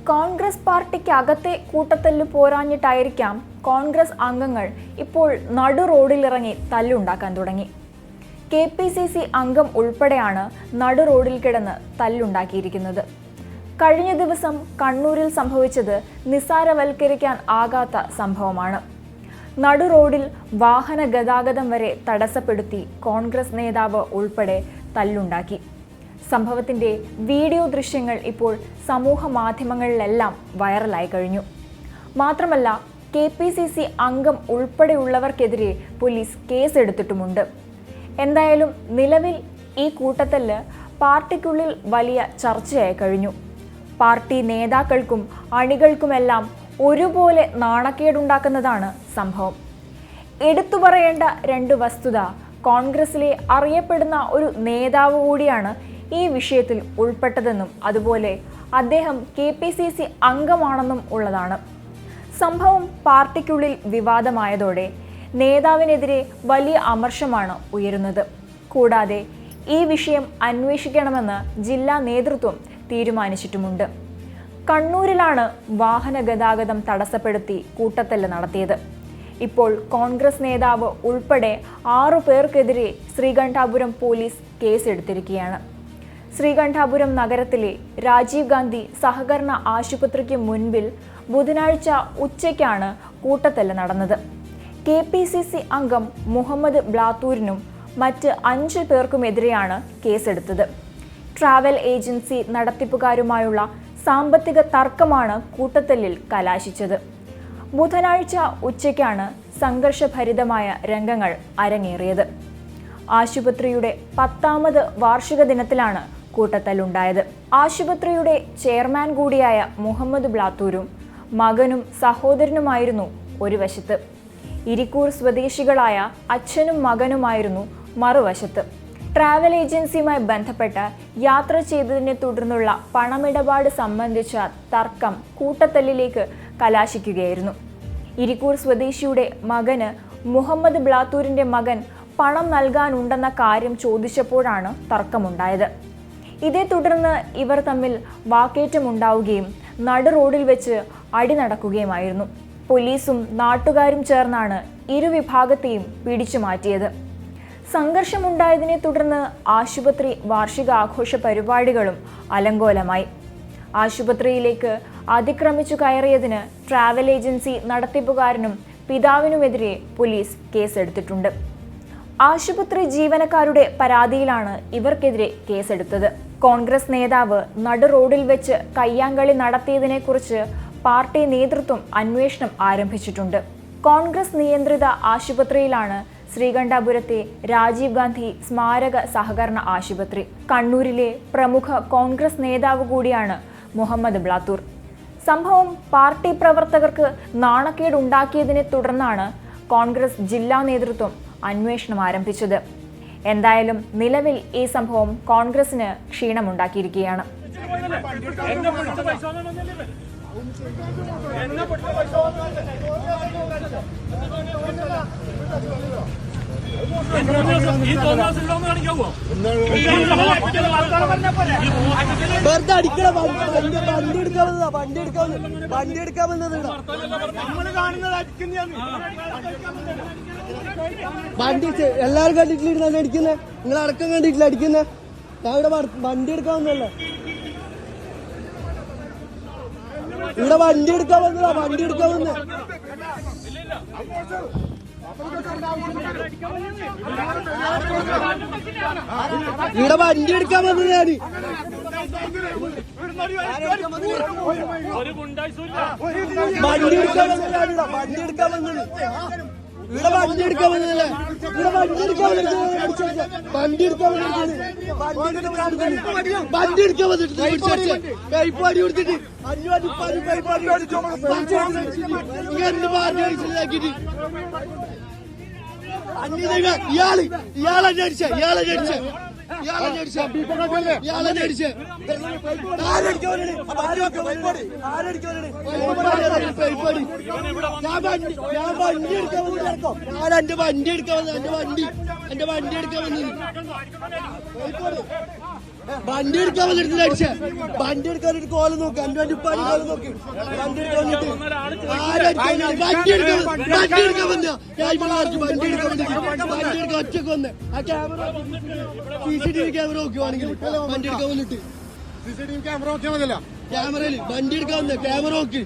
കോൺഗ്രസ് പാർട്ടിക്കകത്തെ കൂട്ടത്തല്ല് പോരാഞ്ഞിട്ടായിരിക്കാം കോൺഗ്രസ് അംഗങ്ങൾ ഇപ്പോൾ നടു റോഡിലിറങ്ങി തല്ലുണ്ടാക്കാൻ തുടങ്ങി. KPCC അംഗം ഉൾപ്പെടെയാണ് നടു റോഡിൽ കിടന്ന് തല്ലുണ്ടാക്കിയിരിക്കുന്നത്. കഴിഞ്ഞ ദിവസം കണ്ണൂരിൽ സംഭവിച്ചത് നിസ്സാരവൽക്കരിക്കാൻ ആകാത്ത സംഭവമാണ്. നടു റോഡിൽ വാഹന ഗതാഗതം വരെ തടസ്സപ്പെടുത്തി കോൺഗ്രസ് നേതാവ് ഉൾപ്പെടെ തല്ലുണ്ടാക്കി. സംഭവത്തിന്റെ വീഡിയോ ദൃശ്യങ്ങൾ ഇപ്പോൾ സമൂഹ മാധ്യമങ്ങളിലെല്ലാം വൈറലായി കഴിഞ്ഞു. മാത്രമല്ല KPCC അംഗം ഉൾപ്പെടെയുള്ളവർക്കെതിരെ പോലീസ് കേസെടുത്തിട്ടുമുണ്ട്. എന്തായാലും നിലവിൽ ഈ കൂട്ടത്തല്ല് പാർട്ടിക്കുള്ളിൽ വലിയ ചർച്ചയായി കഴിഞ്ഞു. പാർട്ടി നേതാക്കൾക്കും അണികൾക്കുമെല്ലാം ഒരുപോലെ നാണക്കേടുണ്ടാക്കുന്നതാണ് സംഭവം. എടുത്തു പറയേണ്ട രണ്ട് വസ്തുത, കോൺഗ്രസിലെ അറിയപ്പെടുന്ന ഒരു നേതാവ് കൂടിയാണ് ഈ വിഷയത്തിൽ ഉൾപ്പെട്ടതെന്നും അതുപോലെ അദ്ദേഹം KPCC അംഗമാണെന്നും ഉള്ളതാണ്. സംഭവം പാർട്ടിക്കുള്ളിൽ വിവാദമായതോടെ നേതാവിനെതിരെ വലിയ അമർഷമാണ് ഉയരുന്നത്. കൂടാതെ ഈ വിഷയം അന്വേഷിക്കണമെന്ന് ജില്ലാ നേതൃത്വം തീരുമാനിച്ചിട്ടുമുണ്ട്. കണ്ണൂരിലാണ് വാഹന ഗതാഗതം തടസ്സപ്പെടുത്തി കൂട്ടത്തല്ല് നടത്തിയത്. ഇപ്പോൾ കോൺഗ്രസ് നേതാവ് ഉൾപ്പെടെ 6 പേർക്കെതിരെ ശ്രീകണ്ഠാപുരം പോലീസ് കേസെടുത്തിരിക്കുകയാണ്. ശ്രീകണ്ഠാപുരം നഗരത്തിലെ രാജീവ് ഗാന്ധി സഹകരണ ആശുപത്രിക്ക് മുൻപിൽ ബുധനാഴ്ച ഉച്ചയ്ക്കാണ് കൂട്ടത്തല്ല് നടന്നത്. KPCC അംഗം മുഹമ്മദ് ബ്ലാത്തൂരിനും മറ്റ് 5 പേർക്കുമെതിരെയാണ് കേസെടുത്തത്. ട്രാവൽ ഏജൻസി നടത്തിപ്പുകാരുമായുള്ള സാമ്പത്തിക തർക്കമാണ് കൂട്ടത്തല്ലിൽ കലാശിച്ചത്. ബുധനാഴ്ച ഉച്ചയ്ക്കാണ് സംഘർഷഭരിതമായ രംഗങ്ങൾ അരങ്ങേറിയത്. ആശുപത്രിയുടെ 10ാമത് വാർഷിക ദിനത്തിലാണ് കൂട്ടത്തല്ലുണ്ടായത്. ആശുപത്രിയുടെ ചെയർമാൻ കൂടിയായ മുഹമ്മദ് ബ്ലാത്തൂരും മകനും സഹോദരനുമായിരുന്നു ഒരു വശത്ത്. ഇരിക്കൂർ സ്വദേശികളായ അച്ഛനും മകനുമായിരുന്നു മറുവശത്ത്. ട്രാവൽ ഏജൻസിയുമായി ബന്ധപ്പെട്ട് യാത്ര ചെയ്തതിനെ തുടർന്നുള്ള പണമിടപാട് സംബന്ധിച്ച തർക്കം കൂട്ടത്തല്ലിലേക്ക് കലാശിക്കുകയായിരുന്നു. ഇരിക്കൂർ സ്വദേശിയുടെ മകന് മുഹമ്മദ് ബ്ലാത്തൂരിന്റെ മകൻ പണം നൽകാനുണ്ടെന്ന കാര്യം ചോദിച്ചപ്പോഴാണ് തർക്കമുണ്ടായത്. ഇതേ തുടർന്ന് ഇവർ തമ്മിൽ വാക്കേറ്റമുണ്ടാവുകയും നടു റോഡിൽ വെച്ച് അടി നടക്കുകയുമായിരുന്നു. പോലീസും നാട്ടുകാരും ചേർന്നാണ് ഇരുവിഭാഗത്തെയും പിടിച്ചു മാറ്റിയത്. സംഘർഷമുണ്ടായതിനെ തുടർന്ന് ആശുപത്രി വാർഷികാഘോഷ പരിപാടികളും അലങ്കോലമായി. ആശുപത്രിയിലേക്ക് അതിക്രമിച്ചു കയറിയതിന് ട്രാവൽ ഏജൻസി നടത്തിപ്പുകാരനും പിതാവിനുമെതിരെ പോലീസ് കേസെടുത്തിട്ടുണ്ട്. ആശുപത്രി ജീവനക്കാരുടെ പരാതിയിലാണ് ഇവർക്കെതിരെ കേസെടുത്തത്. കോൺഗ്രസ് നേതാവ് നടു റോഡിൽ വെച്ച് കയ്യാങ്കളി നടത്തിയതിനെക്കുറിച്ച് പാർട്ടി നേതൃത്വം അന്വേഷണം ആരംഭിച്ചിട്ടുണ്ട്. കോൺഗ്രസ് നിയന്ത്രിത ആശുപത്രിയിലാണ് ശ്രീകണ്ഠാപുരത്തെ രാജീവ് ഗാന്ധി സ്മാരക സഹകരണ ആശുപത്രി. കണ്ണൂരിലെ പ്രമുഖ കോൺഗ്രസ് നേതാവ് കൂടിയാണ് മുഹമ്മദ് ബ്ലാത്തൂർ. സംഭവം പാർട്ടി പ്രവർത്തകർക്ക് നാണക്കേടുണ്ടാക്കിയതിനെ തുടർന്നാണ് കോൺഗ്രസ് ജില്ലാ നേതൃത്വം അന്വേഷണം ആരംഭിച്ചത്. എന്തായാലും നിലവിൽ ഈ സംഭവം കോൺഗ്രസിന് ക്ഷീണമുണ്ടാക്കിയിരിക്കുകയാണ്. വെറുതെ അടിക്കണ വണ്ടി എടുക്കാൻ വന്നത് വണ്ടി എല്ലാരും കണ്ടിട്ടില്ല അടിക്കുന്നത്. നിങ്ങൾ അടക്കം കണ്ടിട്ടില്ല അടിക്കുന്നത്. ഞാൻ ഇവിടെ വണ്ടി എടുക്കാൻ വന്നല്ലോ. ഇവിടെ വണ്ടി എടുക്കാൻ വന്നതാ. വണ്ടി എടുക്കാൻ വന്ന ഇവിടെ വണ്ടി എടുക്കാൻ വന്നത് ഞാൻ. വണ്ടി എടുക്കാൻ വന്നതാണ്. വണ്ടി എടുക്കാൻ വന്നത് ഇവിടെ വണ്ടി എടുക്കാൻ വന്നതല്ലേ. ഇവിടെ വണ്ടി എടുക്കാൻ വണ്ടി എടുക്കാൻ വണ്ടി എടുക്കാൻ വന്നിട്ട് കൈപ്പാടി കൊടുത്തിട്ട് ഇയാളെ അടിച്ച എന്റെ വണ്ടി എടുക്കാൻ വന്നത് വണ്ടി എടുക്കാൻ വന്നിട്ട് അടിച്ചേ. വണ്ടി എടുക്കാൻ ഒരു കോലം നോക്ക്, എന്റെ ഉപ്പാനി കോലം നോക്ക്. വണ്ടി എടുക്കാൻ വന്നിട്ട് വണ്ടി എടുക്കാൻ വന്ന വണ്ടി എടുക്കാൻ ഒറ്റക്ക് വന്ന് ആ ക്യാമറ CCTV ക്യാമറ നോക്കുവാണെങ്കിൽ വണ്ടി എടുക്കാൻ വന്നിട്ട് CCTV ക്യാമറ നോക്കിയാൽ മതിയല്ലോ. ക്യാമറയില് വണ്ടി എടുക്കാൻ വന്ന ക്യാമറ നോക്ക്.